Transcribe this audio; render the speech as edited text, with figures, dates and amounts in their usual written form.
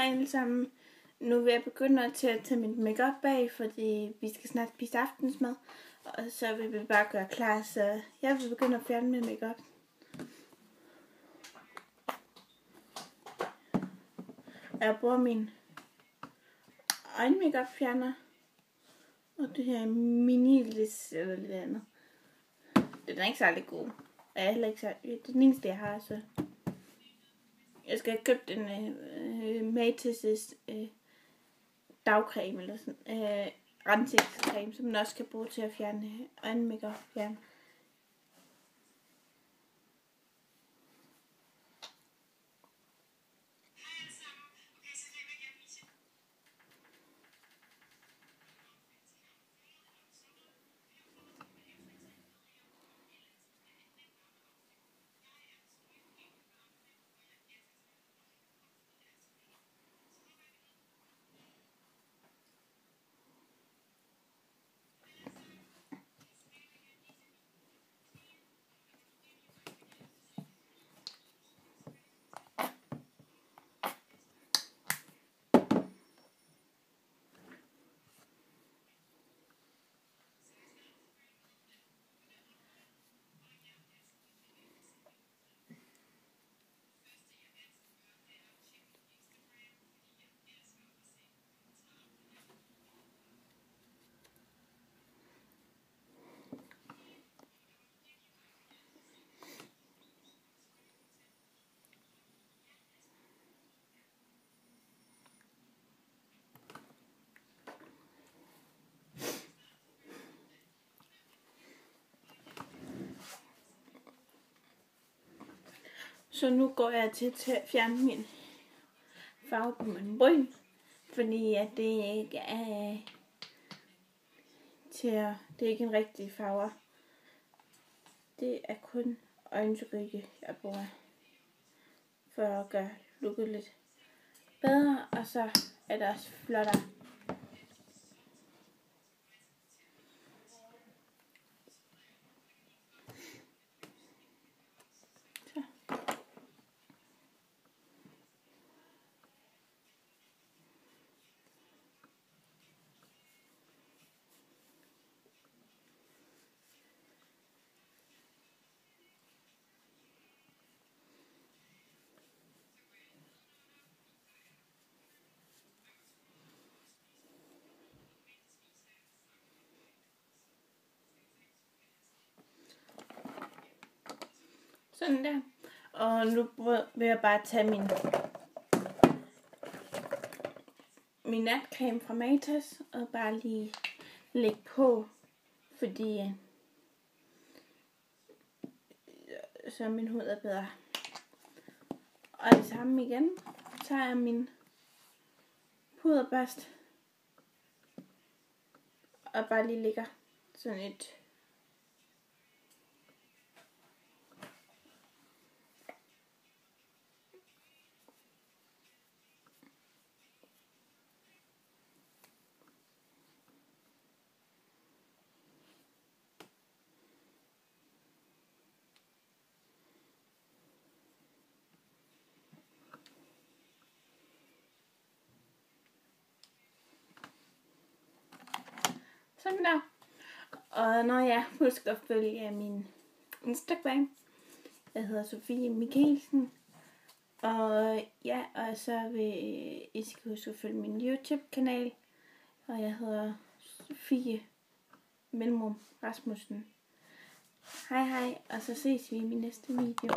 Hej alle sammen. Nu vil jeg begynde til at tage mit makeup bag, fordi vi skal snart spise aftensmad. Og så vil vi bare gøre klar, så jeg vil begynde at fjerne min makeup. Jeg bruger min øjenmakeup fjerner. Og det her Minilis eller lidt andet. Den er ikke særlig god. Jeg er heller ikke særlig. Det er den eneste jeg har, så. Jeg skal have købt en Matas' dagcreme eller sådan. Rensekscreme, som man også kan bruge til at fjerne øjenmakeup. Fjerne. Så nu går jeg til at fjerne min farve på min bryn, fordi at det ikke er det er ikke en rigtig farve. Det er kun øjenskygge, jeg bruger for at gøre looket lidt bedre, og så er det også flottere. Sådan der. Og nu vil jeg bare tage min natcreme fra Matas og bare lige lægge på, fordi så min hud er bedre. Og det samme igen, så tager jeg min puderbørste og bare lige lægger sådan et sådan der. Og når jeg husker at følge min Instagram, jeg hedder Sofie Mikkelsen. Og ja, og så vil I skal huske at følge min YouTube-kanal. Og jeg hedder Sofie Rasmussen. Hej hej, og så ses vi i min næste video.